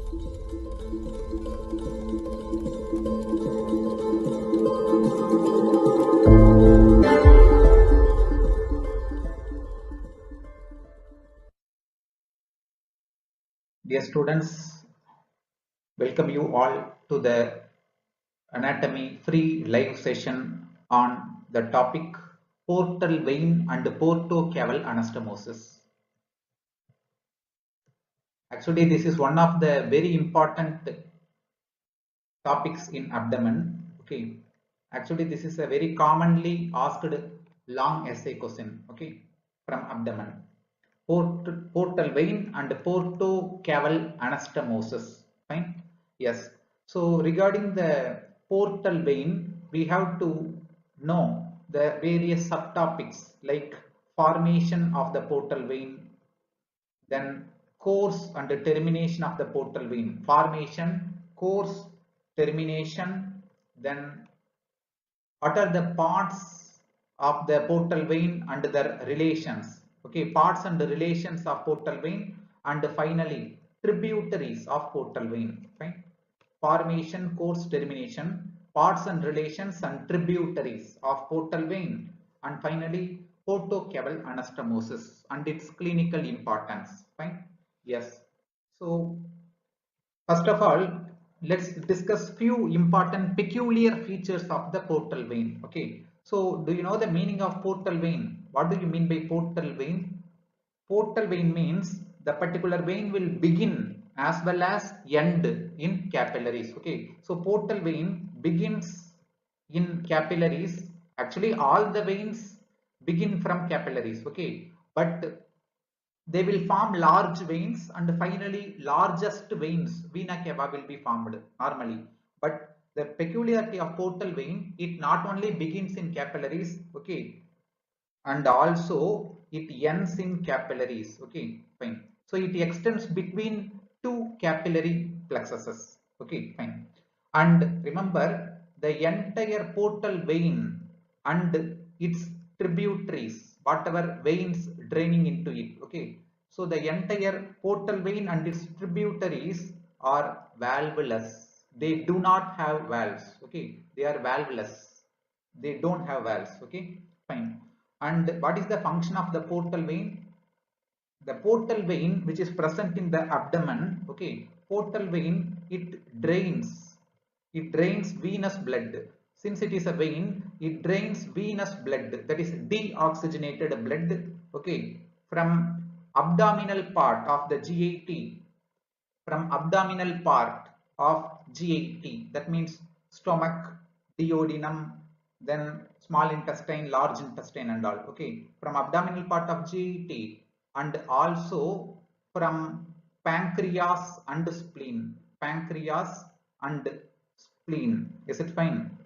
Dear students, welcome you all to the anatomy free live session on the topic portal vein and portocaval anastomosis. Actually, this is one of the very important topics in abdomen. Okay, actually, this is a very commonly asked long essay question. Okay, from abdomen. Portal vein and portocaval anastomosis. Fine. Yes. So regarding the portal vein, we have to know the various subtopics like formation of the portal vein, then course and the termination of the portal vein. Formation, course, termination, then what are the parts of the portal vein and their relations. Okay, parts and the relations of portal vein, and finally tributaries of portal vein. Fine. Formation, course, termination, parts and relations and tributaries of portal vein, and finally portocaval anastomosis and its clinical importance. Fine. Yes. So first of all, let's discuss few important peculiar features of the portal vein. Okay. So do you know the meaning of portal vein? What do you mean by portal vein? Portal vein means the particular vein will begin as well as end in capillaries. Okay. So portal vein begins in capillaries. Actually, all the veins begin from capillaries. Okay. But they will form large veins, and finally largest veins, vena cava, will be formed normally. But the peculiarity of portal vein, it not only begins in capillaries, okay, and also it ends in capillaries. Okay, fine. So it extends between two capillary plexuses. Okay, fine. And remember, the entire portal vein and its tributaries, whatever veins draining into it. Okay, so the entire portal vein and its tributaries are valvulous. They do not have valves. Okay, they are valvulous. They don't have valves. Okay, fine. And what is the function of the portal vein? The portal vein, which is present in the abdomen, okay, portal vein, it drains venous blood. Since it is a vein, it drains venous blood, that is deoxygenated blood, okay, from abdominal part of the GIT, from abdominal part of GIT, that means stomach, duodenum, then small intestine, large intestine and all. Okay, from abdominal part of GIT, and also from pancreas and spleen. Pancreas and spleen. Is it fine?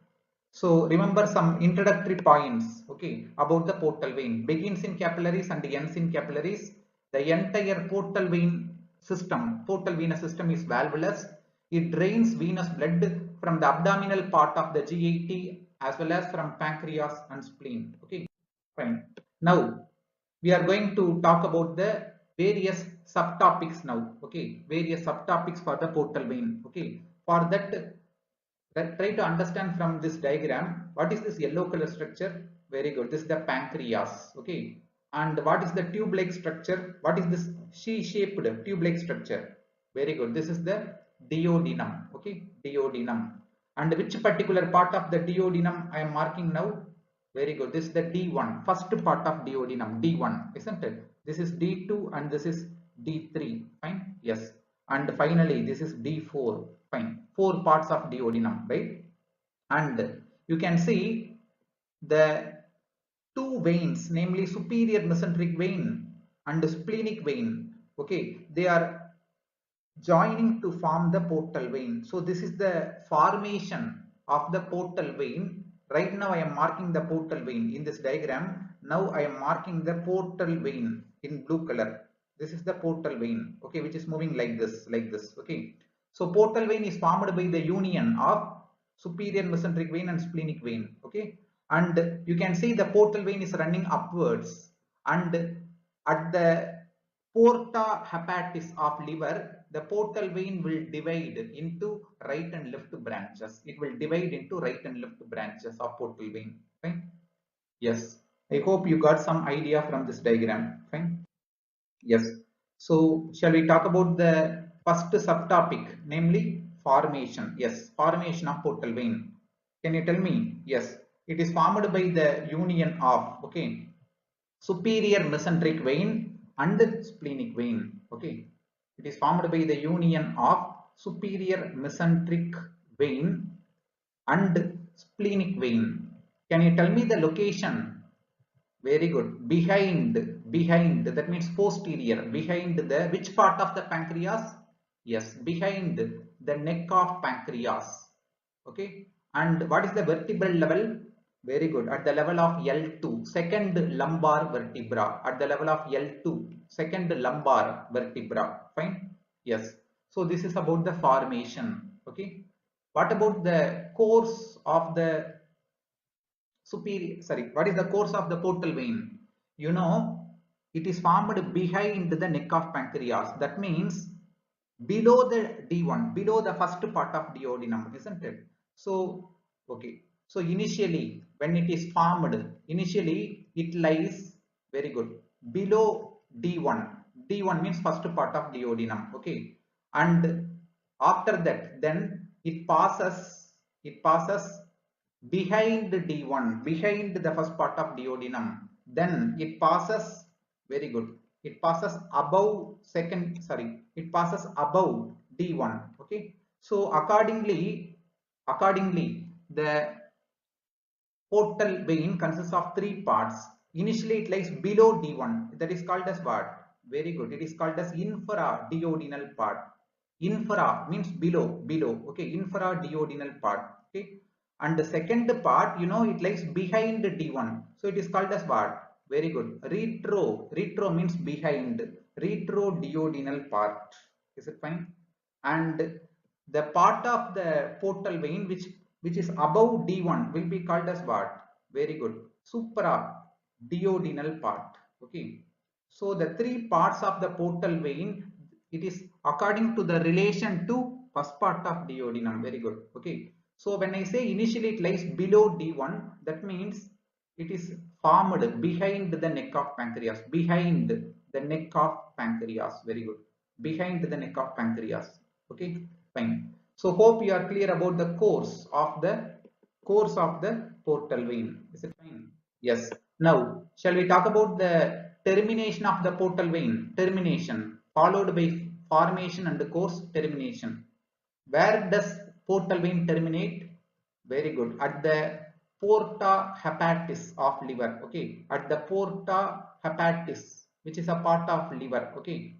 So remember some introductory points, okay, about the portal vein. Begins in capillaries and ends in capillaries. The entire portal vein system, portal venous system, is valvulous. It drains venous blood from the abdominal part of the GIT as well as from pancreas and spleen. Okay, fine. Now we are going to talk about the various subtopics now. Okay, various subtopics for the portal vein. Okay, for that, try to understand from this diagram, what is this yellow color structure? Very good. This is the pancreas. Okay. And what is the tube-like structure? What is this C-shaped tube-like structure? Very good. This is the duodenum. Okay. Duodenum. And which particular part of the duodenum I am marking now? Very good. This is the D1. First part of duodenum. D1. Isn't it? This is D2 and this is D3. Fine. Yes. And finally, this is D4. Fine. 4 parts of duodenum, right? And you can see the two veins, namely superior mesenteric vein and splenic vein. Okay, they are joining to form the portal vein. So this is the formation of the portal vein. Right now I am marking the portal vein in this diagram. Now I am marking the portal vein in blue color. This is the portal vein, okay, which is moving like this, okay. So portal vein is formed by the union of superior mesenteric vein and splenic vein, okay. And you can see the portal vein is running upwards, and at the porta hepatis of liver, the portal vein will divide into right and left branches. It will divide into right and left branches of portal vein. Fine. Yes. I hope you got some idea from this diagram. Fine. Yes. So shall we talk about the first subtopic, namely formation? Yes, formation of portal vein. Can you tell me? Yes, it is formed by the union of, okay, superior mesenteric vein and splenic vein. Okay, it is formed by the union of superior mesenteric vein and splenic vein. Can you tell me the location? Very good. Behind, that means posterior. Behind the, which part of the pancreas? Yes, behind the neck of pancreas. Okay. And what is the vertebral level? Very good. At the level of L2, second lumbar vertebra. At the level of L2, second lumbar vertebra. Fine. Yes. So this is about the formation. Okay. What about the course of the what is the course of the portal vein? You know, it is formed behind the neck of pancreas. That means below the D1, below the first part of duodenum, isn't it? So okay, so initially when it is formed, initially it lies, very good, below D1. D1 means first part of duodenum. Okay, and after that then it passes behind D1, behind the first part of duodenum. Then it passes, very good, it passes above it passes above D1. Okay, so accordingly the portal vein consists of three parts. Initially it lies below D1, that is called as what? Very good, it is called as infraduodenal part. Infra means below, okay, infraduodenal part. Okay, and the second part, you know, it lies behind D1, so it is called as what? Very good, retro means behind, retroduodenal part. Is it fine? And the part of the portal vein which is above D1 will be called as what? Very good, supraduodenal part. Okay, so the three parts of the portal vein, it is according to the relation to first part of duodenum. Very good. Okay, so when I say initially it lies below D1, that means it is formed behind the neck of pancreas, behind the neck of pancreas. Very good, behind the neck of pancreas. Okay, fine. So hope you are clear about the course of the portal vein. Is it fine? Yes. Now shall we talk about the termination of the portal vein? Termination followed by formation and course. Termination. Where does portal vein terminate? Very good. At the porta hepatis of liver. Okay, at the porta hepatis, which is a part of liver. Okay,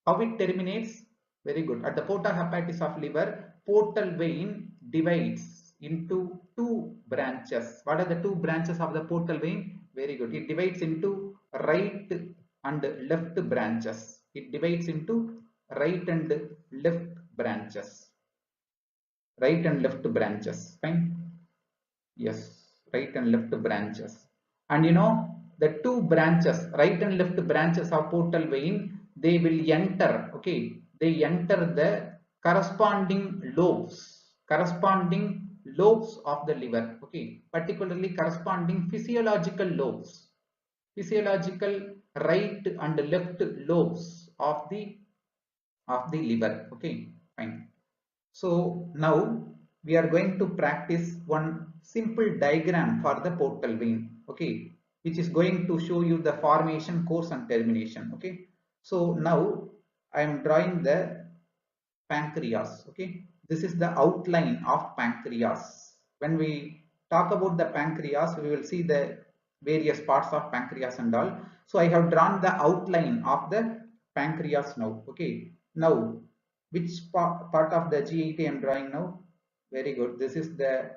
how it terminates? Very good. At the porta hepatis of liver, portal vein divides into two branches. What are the two branches of the portal vein? Very good. It divides into right and left branches. It divides into right and left branches. Right and left branches. Fine. Yes, right and left branches. And you know, the two branches, right and left branches of portal vein, they will enter, okay, they enter the corresponding lobes of the liver, okay, particularly corresponding physiological right and left lobes of the liver. Okay, fine. So now we are going to practice one simple diagram for the portal vein, okay, which is going to show you the formation, course and termination. Okay, so now I am drawing the pancreas. Okay, this is the outline of pancreas. When we talk about the pancreas, we will see the various parts of pancreas and all. So I have drawn the outline of the pancreas now. Okay, now which part of the GIT I am drawing now? Very good. This is the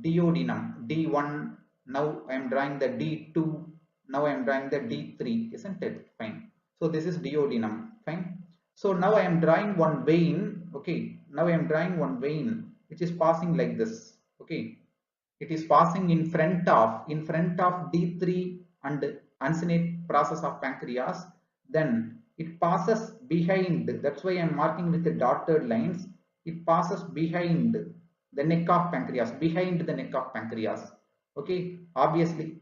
duodenum, D1. Now I am drawing the D2. Now I am drawing the D3, isn't it? Fine. So this is duodenum. Fine. So now I am drawing one vein. Okay. Now I am drawing one vein which is passing like this. Okay. It is passing in front of D3 and uncinate process of pancreas. Then it passes behind. That's why I'm marking with the dotted lines. It passes behind the neck of pancreas, behind the neck of pancreas. Okay, obviously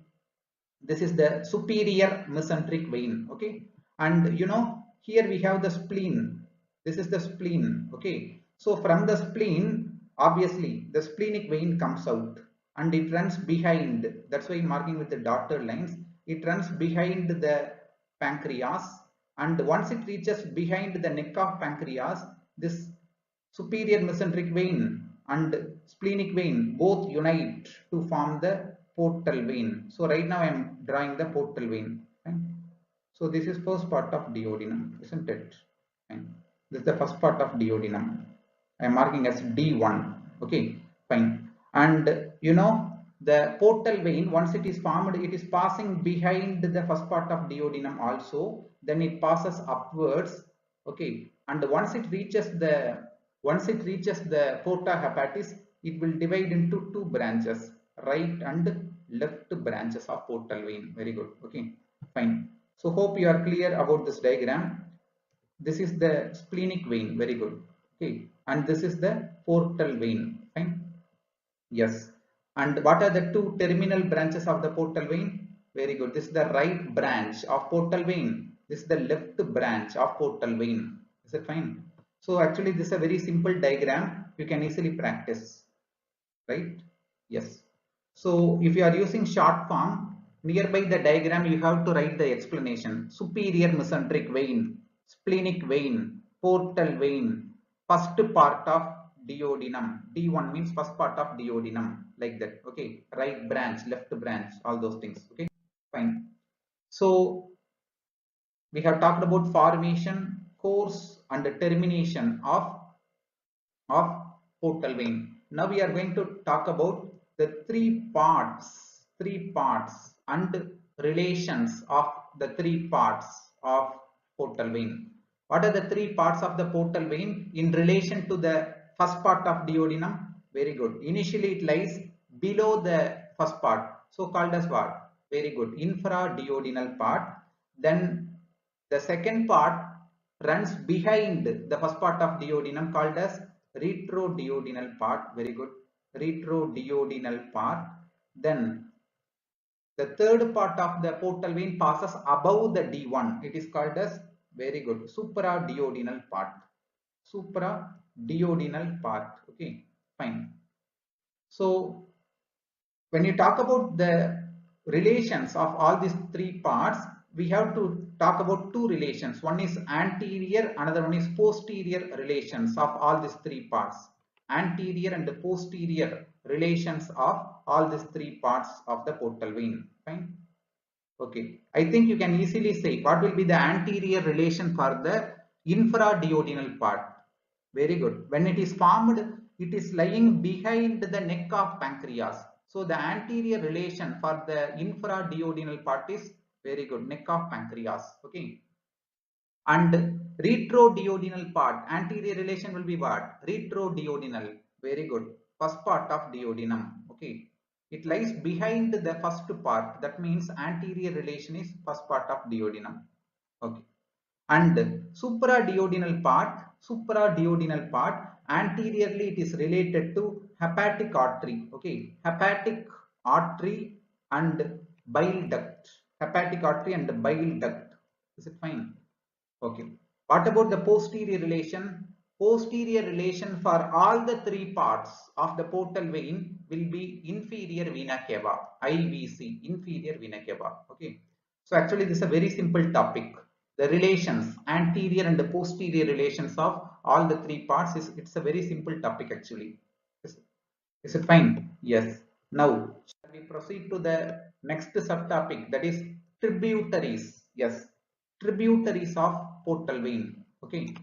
this is the superior mesenteric vein. Okay, and here we have the spleen. This is the spleen. Okay, so from the spleen, obviously the splenic vein comes out and it runs behind. That's why marking with the dotted lines. It runs behind the pancreas, and once it reaches behind the neck of pancreas, this superior mesenteric vein and splenic vein both unite to form the portal vein. So right now I am drawing the portal vein. Fine. So this is first part of duodenum, isn't it? Fine. This is the first part of duodenum. I am marking as D1. Okay, fine. And the portal vein, once it is formed, it is passing behind the first part of duodenum also. Then it passes upwards. Okay, and once it reaches the porta hepatis, it will divide into two branches, right and left branches of portal vein. Very good. Okay, fine. So hope you are clear about this diagram. This is the splenic vein. Very good. Okay, and this is the portal vein. Fine. Yes. And what are the two terminal branches of the portal vein? Very good. This is the right branch of portal vein. This is the left branch of portal vein. Is it fine? So actually this is a very simple diagram. You can easily practice. Right? Yes. So if you are using short form, nearby the diagram you have to write the explanation. Superior mesenteric vein, splenic vein, portal vein, first part of duodenum. D1 means first part of duodenum, like that. Okay, right branch, left branch, all those things. Okay, fine. So we have talked about formation, course and termination of portal vein. Now we are going to talk about the three parts and relations of the three parts of portal vein. What are the three parts of the portal vein in relation to the first part of duodenum? Very good. Initially it lies below the first part, so called as what? Very good. Infraduodenal part. Then the second part runs behind the first part of duodenum, called as retroduodenal part. Very good. Retroduodenal part. Then the third part of the portal vein passes above the D1. It is called as, very good, supraduodenal part. Supraduodenal part. Okay, fine. So when you talk about the relations of all these three parts, we have to talk about two relations. One is anterior, another one is posterior relations of all these three parts. Anterior and the posterior relations of all these three parts of the portal vein. Fine. Okay. I think you can easily say what will be the anterior relation for the infraduodenal part. Very good. When it is formed, it is lying behind the neck of pancreas. So the anterior relation for the infraduodenal part is, very good, neck of pancreas. Okay. And retroduodenal part, anterior relation will be what? Retroduodenal. Very good. First part of duodenum. Okay. It lies behind the first part. That means anterior relation is first part of duodenum. Okay. And supraduodenal part, anteriorly it is related to hepatic artery. Okay, hepatic artery and bile duct. Hepatic artery and bile duct. Is it fine? Okay. What about the posterior relation? Posterior relation for all the three parts of the portal vein will be inferior vena cava, IVC, inferior vena cava. Okay. So actually this is a very simple topic. The relations, anterior and the posterior relations of all the three parts, it's a very simple topic actually. Is it fine? Yes. Now shall we proceed to the next subtopic, that is tributaries. Yes, tributaries of portal vein. Okay,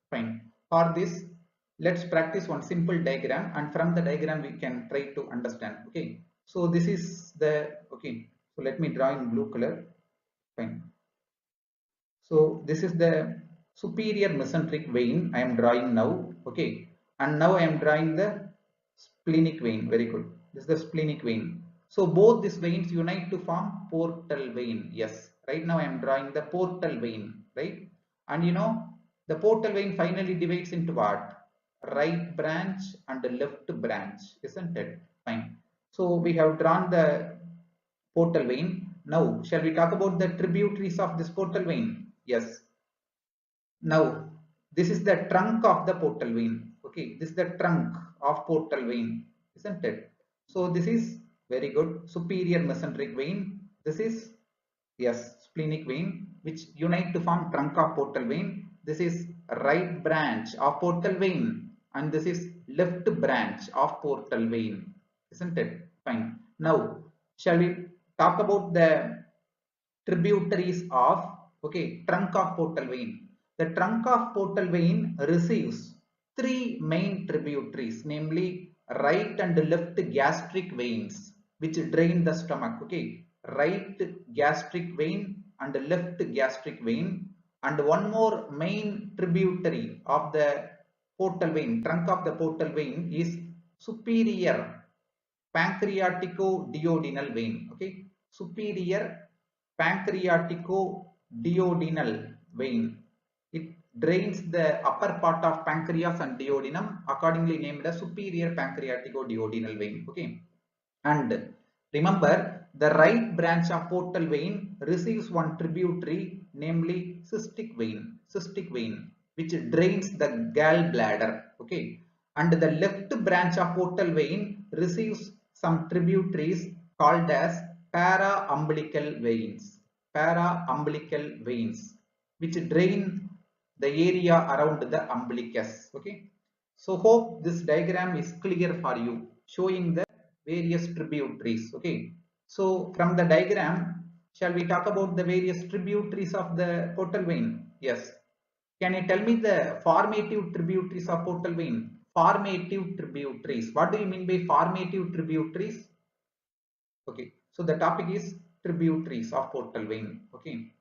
fine. For this, let's practice one simple diagram, and from the diagram we can try to understand. Okay, so this is the, okay, so let me draw in blue color. Fine. So this is the superior mesenteric vein I am drawing now. Okay, and now I am drawing the splenic vein. Very good. This is the splenic vein. So both these veins unite to form portal vein. Yes, right now I am drawing the portal vein, right? And you know, the portal vein finally divides into what? Right branch and the left branch, isn't it? Fine. So we have drawn the portal vein. Now shall we talk about the tributaries of this portal vein? Yes. Now this is the trunk of the portal vein. Okay, this is the trunk of portal vein, isn't it? So this is very good, superior mesenteric vein. This is, yes, splenic vein, which unite to form trunk of portal vein. This is right branch of portal vein, and this is left branch of portal vein, isn't it? Fine. Now shall we talk about the tributaries of, okay, trunk of portal vein? The trunk of portal vein receives three main tributaries, namely right and left gastric veins, which drain the stomach. Okay, right gastric vein and left gastric vein. And one more main tributary of the portal vein, trunk of the portal vein, is superior pancreatico-duodenal vein. Okay, superior pancreatico-duodenal vein. It drains the upper part of pancreas and duodenum, accordingly named as superior pancreatico-duodenal vein. Okay, and remember, the right branch of portal vein receives one tributary, namely cystic vein, which drains the gallbladder. Okay, and the left branch of portal vein receives some tributaries called as para-umbilical veins, which drain the area around the umbilicus. Okay, so hope this diagram is clear for you, showing the various tributaries. Okay, so from the diagram, shall we talk about the various tributaries of the portal vein? Yes. Can you tell me the formative tributaries of portal vein? Formative tributaries, what do you mean by formative tributaries? Okay, so the topic is tributaries of portal vein. Okay,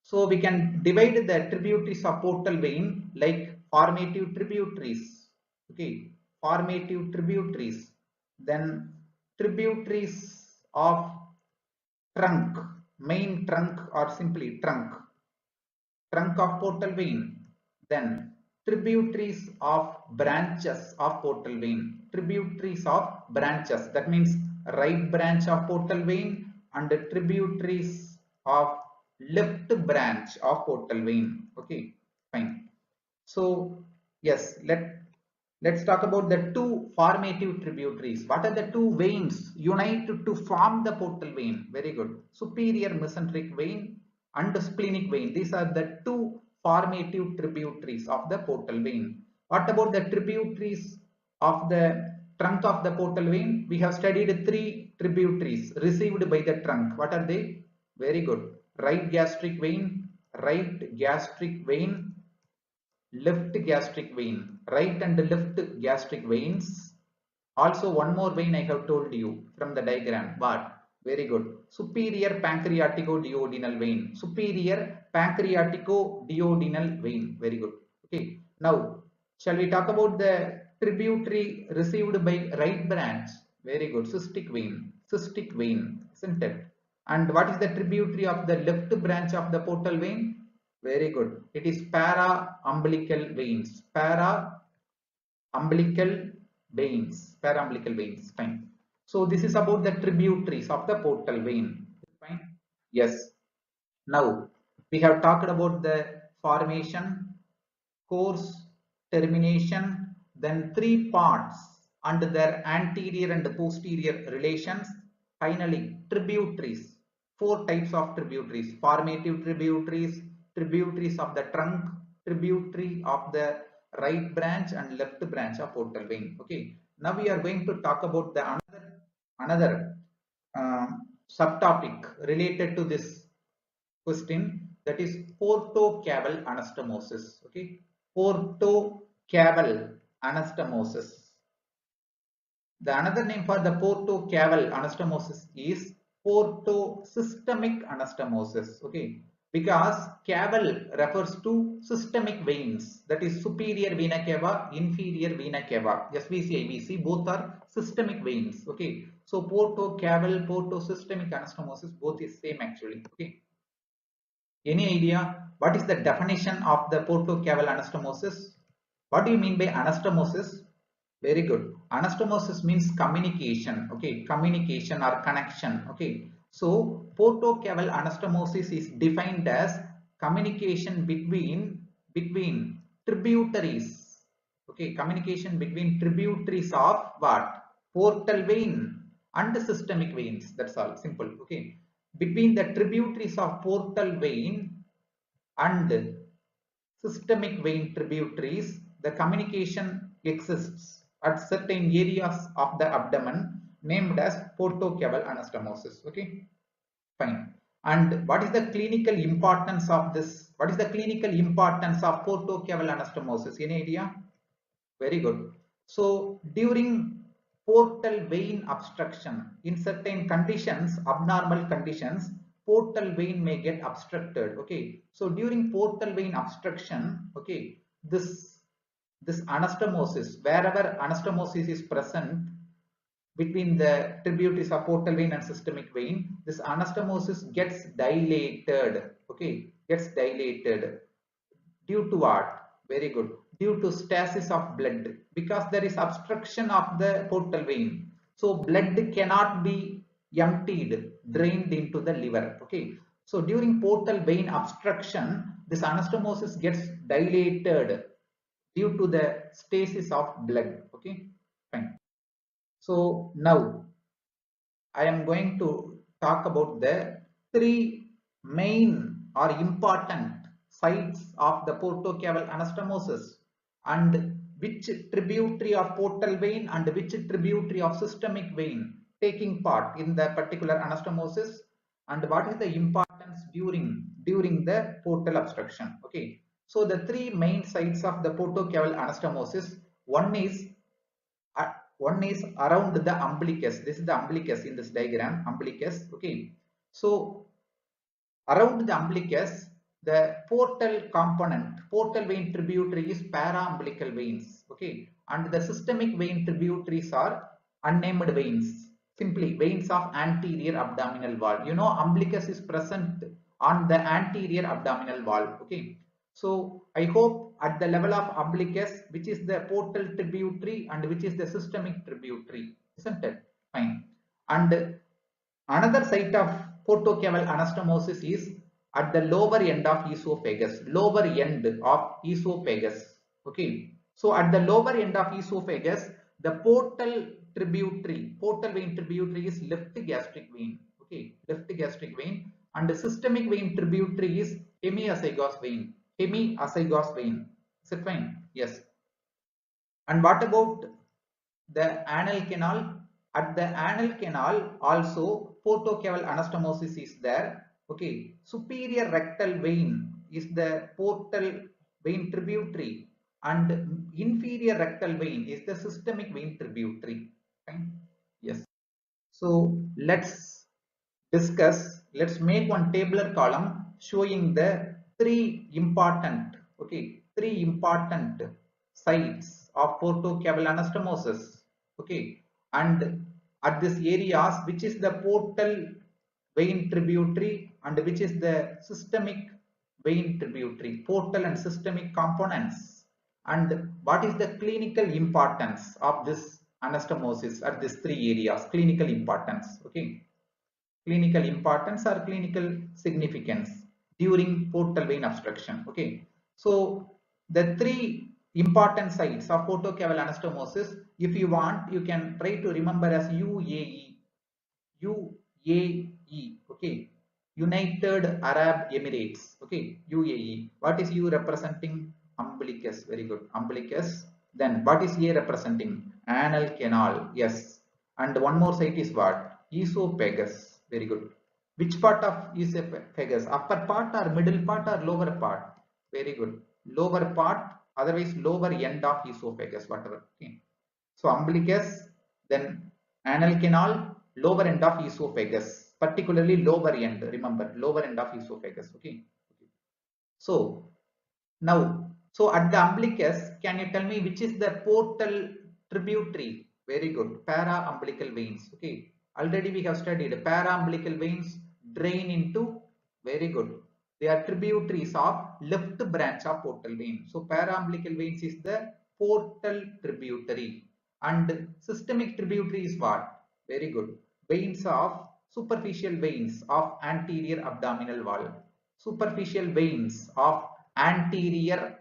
so we can divide the tributaries of portal vein like formative tributaries. Okay, formative tributaries. Then tributaries of trunk, main trunk, or simply trunk of portal vein. Then tributaries of branches of portal vein. Tributaries of branches, that means right branch of portal vein and the tributaries of left branch of portal vein. Okay, fine. So yes, let's talk about the two formative tributaries. What are the two veins unite to form the portal vein? Very good. Superior mesenteric vein and splenic vein. These are the two formative tributaries of the portal vein. What about the tributaries of the trunk of the portal vein? We have studied three tributaries received by the trunk. What are they? Very good. Right gastric vein, left gastric vein, right and left gastric veins. Also one more vein I have told you from the diagram. What? Very good. Superior pancreatico-duodenal vein. Superior pancreatico-duodenal vein. Very good. Okay, now shall we talk about the tributary received by right branch? Very good. Cystic vein, isn't it? And what is the tributary of the left branch of the portal vein? Very good. It is para-umbilical veins. Para-umbilical veins. Fine. So this is about the tributaries of the portal vein. Fine. Yes. Now we have talked about the formation, course, termination, then three parts and their anterior and posterior relations. Finally, tributaries. Four types of tributaries: formative tributaries, tributaries of the trunk, tributary of the right branch and left branch of portal vein. Okay, now we are going to talk about the another uh, subtopic related to this question, that is portocaval anastomosis. Okay, portocaval anastomosis. The another name for the portocaval anastomosis is portosystemic anastomosis. Okay, because caval refers to systemic veins, that is superior vena cava, inferior vena cava, SVC, IVC, both are systemic veins. Okay, so portocaval, portosystemic anastomosis, both is same actually. Okay, any idea what is the definition of the portocaval anastomosis? What do you mean by anastomosis? Very good. Anastomosis means communication. Okay, communication or connection. Okay, so portocaval anastomosis is defined as communication between tributaries. Okay, communication between tributaries of what? Portal vein and systemic veins. That's all. Simple. Okay, between the tributaries of portal vein and systemic vein tributaries, the communication exists at certain areas of the abdomen named as portocaval anastomosis. Okay, fine. And what is the clinical importance of this? What is the clinical importance of portocaval anastomosis? Any idea? Very good. So during portal vein obstruction, in certain conditions, abnormal conditions, portal vein may get obstructed. Okay. So during portal vein obstruction, okay, this anastomosis, wherever anastomosis is present between the tributaries of portal vein and systemic vein, this anastomosis gets dilated. Okay, gets dilated. Due to what? Very good. Due to stasis of blood, because there is obstruction of the portal vein. So blood cannot be emptied, drained into the liver. Okay. So during portal vein obstruction, this anastomosis gets dilated due to the stasis of blood. Okay. Fine. So now I am going to talk about the three main or important sites of the portocaval anastomosis and which tributary of portal vein and which tributary of systemic vein taking part in the particular anastomosis and what is the importance during the portal obstruction. Okay, so the three main sites of the portocaval anastomosis, one is around the umbilicus. This is the umbilicus in this diagram, umbilicus. Okay, so around the umbilicus, the portal component, portal vein tributary is para-umbilical veins. Okay, and the systemic vein tributaries are unnamed veins, simply veins of anterior abdominal wall. You know, umbilicus is present on the anterior abdominal wall. Okay, so I hope at the level of umbilicus, which is the portal tributary and which is the systemic tributary, isn't it? Fine. And another site of portocaval anastomosis is at the lower end of esophagus, lower end of esophagus. Okay. So at the lower end of esophagus, the portal vein tributary is left gastric vein. Okay, left gastric vein, and the systemic vein tributary is hemiazygos vein. Hemiazygos vein. Is it fine? Yes. And what about the anal canal? At the anal canal also portocaval anastomosis is there. Okay, superior rectal vein is the portal vein tributary and inferior rectal vein is the systemic vein tributary. Fine. Yes. So let's make one tabular column showing the three important sites of portocaval anastomosis. Okay, and at this areas which is the portal vein tributary and which is the systemic vein tributary, portal and systemic components, and what is the clinical importance of this anastomosis at these three areas. Clinical importance. Okay, clinical importance or clinical significance during portal vein obstruction. Okay, so the three important sites of portocaval anastomosis, if you want, you can try to remember as UAE. UAE. Okay, United Arab Emirates. Okay, UAE. What is U representing? Umbilicus. Very good. Umbilicus. Then what is A representing? Anal canal. Yes. And one more site is what? Esophagus. Very good. Which part of esophagus? Upper part or middle part or lower part? Very good. Lower part, otherwise lower end of esophagus, whatever. Okay. So umbilicus, then anal canal, lower end of esophagus, particularly lower end. Remember, lower end of esophagus. Okay. So now, so at the umbilicus, can you tell me which is the portal tributary? Very good. Para-umbilical veins. Okay. Already we have studied para-umbilical veins drain into, very good. They are tributaries of left branch of portal vein. So paraumbilical veins is the portal tributary, and systemic tributary is what? Very good. Veins of superficial veins of anterior abdominal wall. Superficial veins of anterior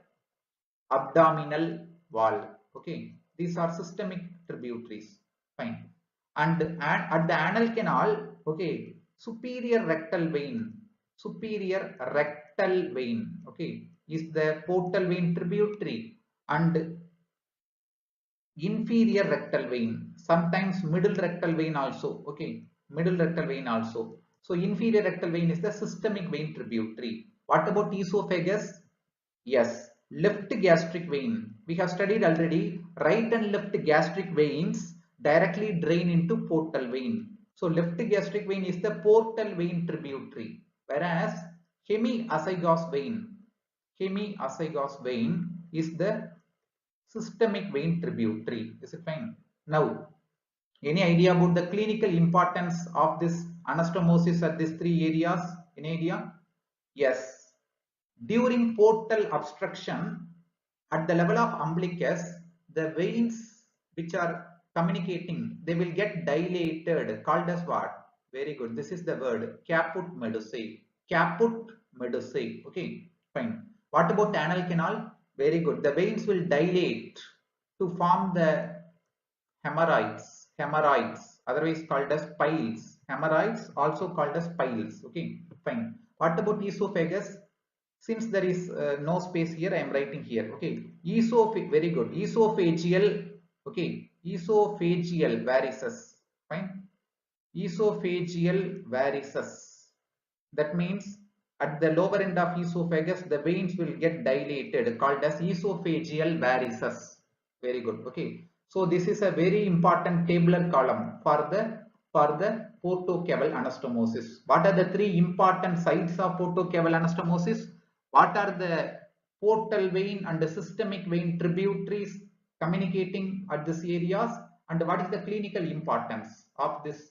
abdominal wall. Okay, these are systemic tributaries. Fine. And at the anal canal, okay, superior rectal vein, superior rectal vein, okay, is the portal vein tributary, and inferior rectal vein, sometimes middle rectal vein also, okay, middle rectal vein also. So inferior rectal vein is the systemic vein tributary. What about esophagus? Yes, left gastric vein. We have studied already. Right and left gastric veins directly drain into portal vein. So left gastric vein is the portal vein tributary, whereas hemiascygos vein is the systemic vein tributary. Is it fine? Now, any idea about the clinical importance of this anastomosis at these three areas? Any idea? Yes. During portal obstruction at the level of umbilicus, the veins which are communicating, they will get dilated, called as what? Very good. This is the word caput medusae. Caput medusae. Okay, fine. What about anal canal? Very good. The veins will dilate to form the hemorrhoids, otherwise called as piles. Hemorrhoids also called as piles. Okay, fine. What about esophagus? Since there is no space here, I am writing here. Okay, very good. Esophageal. Okay, esophageal varices. Fine. Esophageal varices. That means at the lower end of esophagus, the veins will get dilated, called as esophageal varices. Very good. Okay. So this is a very important tabular column for the portocaval anastomosis. What are the three important sites of portocaval anastomosis? What are the portal vein and the systemic vein tributaries communicating at these areas? And what is the clinical importance of this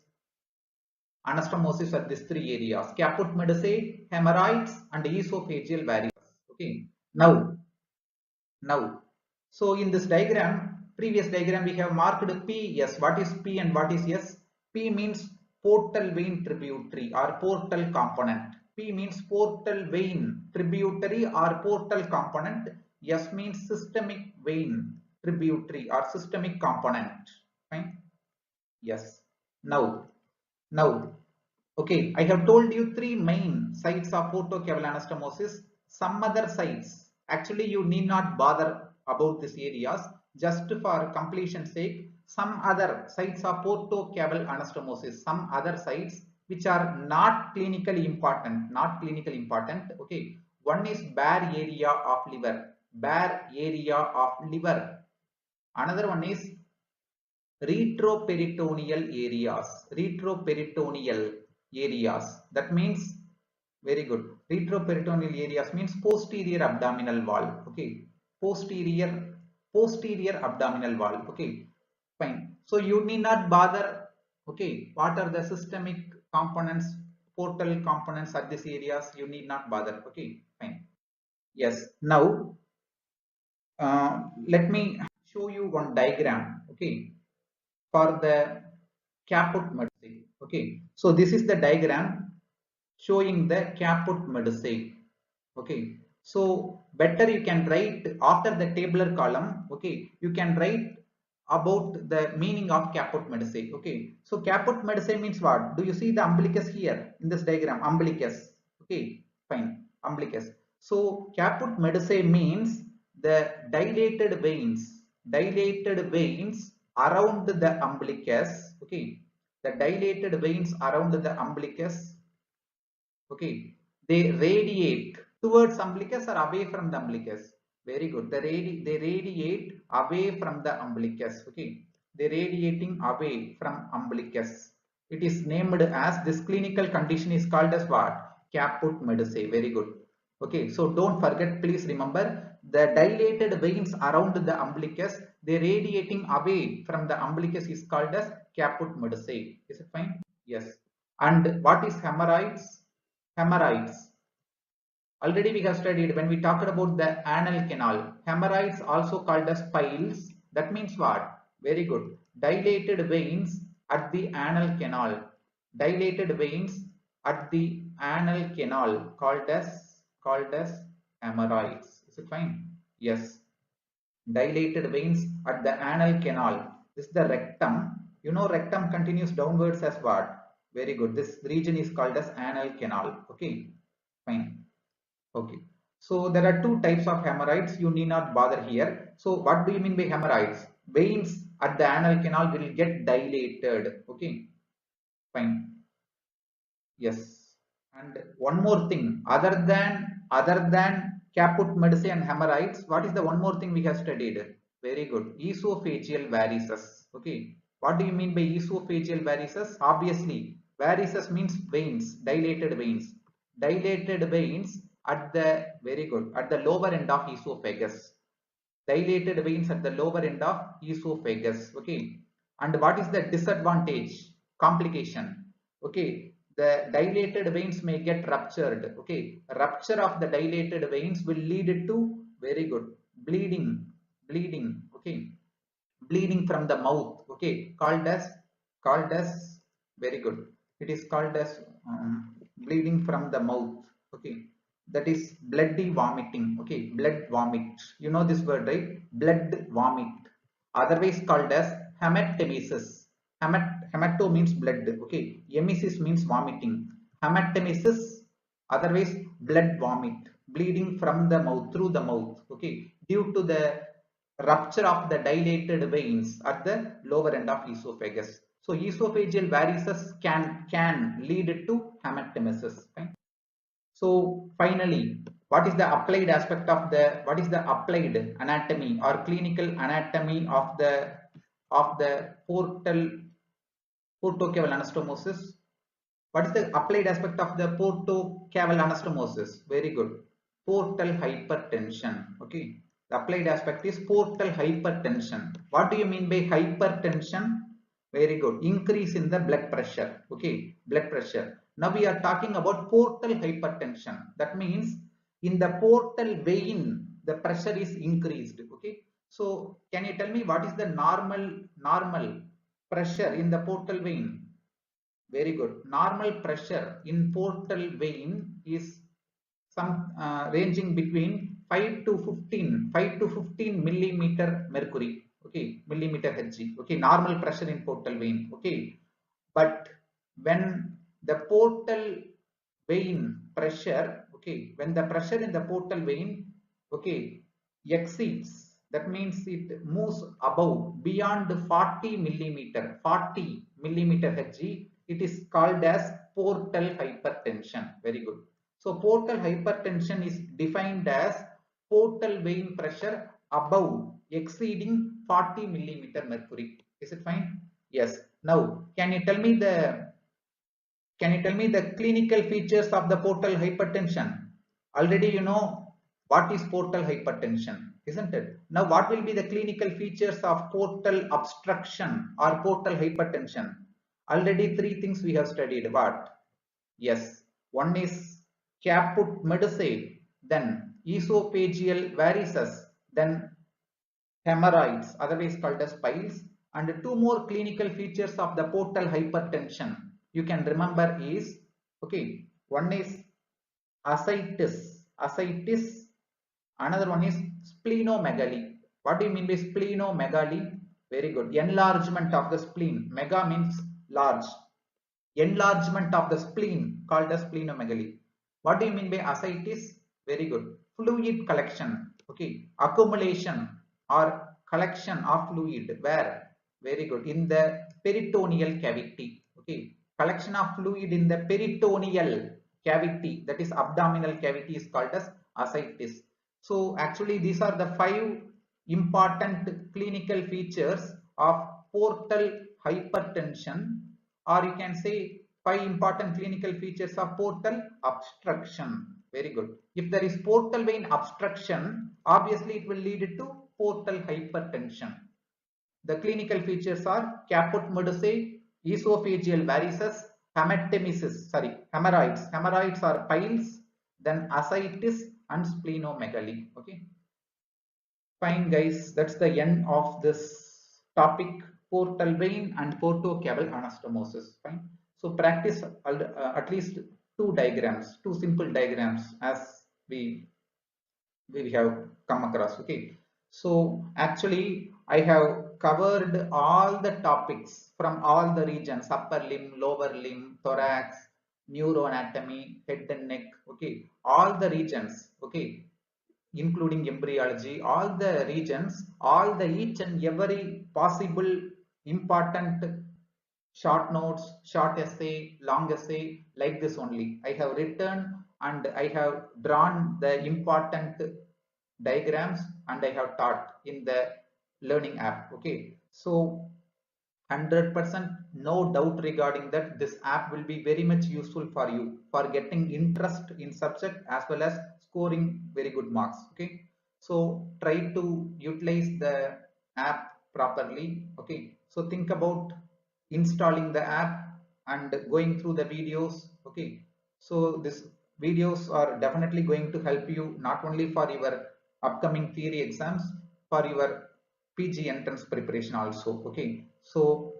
anastomosis at these three areas: caput medusae, hemorrhoids, and esophageal varices? Okay. Now, so in this diagram, previous diagram, we have marked P, S. What is P and what is S? P means portal vein tributary or portal component. P means portal vein tributary or portal component. S means systemic vein tributary or systemic component. Fine. Yes. Now, okay, I have told you three main sites of portocaval anastomosis. Some other sites, actually you need not bother about these areas. Just for completion sake, some other sites of portocaval anastomosis, some other sites which are not clinically important. Okay, one is bare area of liver, Another one is retroperitoneal areas. That means, very good, retroperitoneal areas means posterior abdominal wall. Okay, posterior abdominal wall. Okay, fine. So you need not bother. Okay, what are the systemic components, portal components at these areas? You need not bother. Okay, fine. Yes. Now let me show you one diagram. Okay, for the caput medusae. Okay, so this is the diagram showing the caput medusae. Okay, so better you can write after the tabular column. Okay, you can write about the meaning of caput medusae. Okay, so caput medusae means what? Do you see the umbilicus here in this diagram? Umbilicus. Okay, fine. Umbilicus. So caput medusae means the dilated veins around the umbilicus. Okay, the dilated veins around the umbilicus. Okay, they radiate towards umbilicus or away from the umbilicus? Very good. They radiate away from the umbilicus. Okay, they radiating away from umbilicus. It is named as, this clinical condition is called as what? Caput medusae. Very good. Okay, so don't forget, please remember, the dilated veins around the umbilicus, they radiating away from the umbilicus, is called as caput medusae. Is it fine? Yes. And what is hemorrhoids? Hemorrhoids. Already we have studied when we talked about the anal canal. Hemorrhoids also called as piles. That means what? Very good. Dilated veins at the anal canal. Dilated veins at the anal canal called as hemorrhoids. Is it fine? Yes. Dilated veins at the anal canal. This is the rectum. You know rectum continues downwards as what? Very good. This region is called as anal canal. Okay. Fine. Okay. So there are two types of hemorrhoids. You need not bother here. So what do you mean by hemorrhoids? Veins at the anal canal will get dilated. Okay. Fine. Yes. And one more thing, other than caput medusae and hemorrhoids, what is the one more thing we have studied? Very good. Esophageal varices. Okay. What do you mean by esophageal varices? Obviously, varices means veins, dilated veins. Dilated veins at the very good at the lower end of esophagus. Dilated veins at the lower end of esophagus. Okay. And what is the disadvantage? Complication. Okay. The dilated veins may get ruptured. Okay. Rupture of the dilated veins will lead to very good bleeding. Bleeding. Okay. Bleeding from the mouth. Okay. Called as very good. It is called as bleeding from the mouth. Okay. That is bloody vomiting. Okay. Blood vomit. You know this word, right? Blood vomit. Otherwise called as hematemesis. Hemato means blood. Okay. Emesis means vomiting. Hematemesis, otherwise blood vomit. Bleeding from the mouth, through the mouth. Okay. Due to the rupture of the dilated veins at the lower end of esophagus. So esophageal varices can lead to hematemesis. Right? So finally, what is the applied anatomy or clinical anatomy of the portocaval anastomosis? What is the applied aspect of the portocaval anastomosis? Very good. Portal hypertension. Okay. The applied aspect is portal hypertension. What do you mean by hypertension? Very good. Increase in the blood pressure. Okay. Blood pressure. Now we are talking about portal hypertension. That means in the portal vein, the pressure is increased. Okay. So can you tell me what is the normal pressure in the portal vein? Very good. Normal pressure in portal vein is some ranging between 5 to 15 millimeter mercury. Okay, millimeter Hg. Okay, normal pressure in portal vein. Okay, but when the portal vein pressure, okay, when the pressure in the portal vein, okay, exceeds, that means it moves above beyond 40 millimeter Hg, it is called as portal hypertension. Very good. So portal hypertension is defined as portal vein pressure above exceeding 40 millimeter mercury. Is it fine? Yes. Now, can you tell me the clinical features of the portal hypertension? Already you know what is portal hypertension, isn't it? Now, what will be the clinical features of portal obstruction or portal hypertension? Already three things we have studied. What? Yes. One is caput medusae, then esophageal varices, then hemorrhoids, otherwise called as piles, and two more clinical features of the portal hypertension you can remember is, okay, one is ascites, another one is splenomegaly. What do you mean by splenomegaly? Very good. Enlargement of the spleen. Mega means large. Enlargement of the spleen called as splenomegaly. What do you mean by ascites? Very good. Fluid collection. Okay. Accumulation or collection of fluid. Where? Very good. In the peritoneal cavity. Okay. Collection of fluid in the peritoneal cavity, that is abdominal cavity, is called as ascites. So actually these are the 5 important clinical features of portal hypertension, or you can say 5 important clinical features of portal obstruction. Very good. If there is portal vein obstruction, obviously it will lead to portal hypertension. The clinical features are caput medusae, esophageal varices, hematemesis, hemorrhoids. Hemorrhoids are piles. then ascites and splenomegaly. Okay, fine guys, that's the end of this topic, portal vein and portocaval anastomosis. Fine. So practice at least two diagrams, two simple diagrams as we we have come across. Okay, so actually I have covered all the topics from all the regions, upper limb, lower limb, thorax, neuroanatomy, head and neck. Okay, all the regions. Okay, including embryology, all the regions, all the each and every possible important short notes, short essay, long essay, like this only. I have written and I have drawn the important diagrams and I have taught in the learning app. Okay, so 100% no doubt regarding that this app will be very much useful for you for getting interest in subject as well as scoring very good marks. Okay, so try to utilize the app properly. Okay, so think about installing the app and going through the videos. Okay, so these videos are definitely going to help you not only for your upcoming theory exams, for your PG entrance preparation also. Okay, so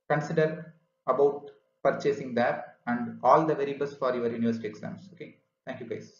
consider about purchasing the app and all the very best for your university exams. Okay, thank you guys.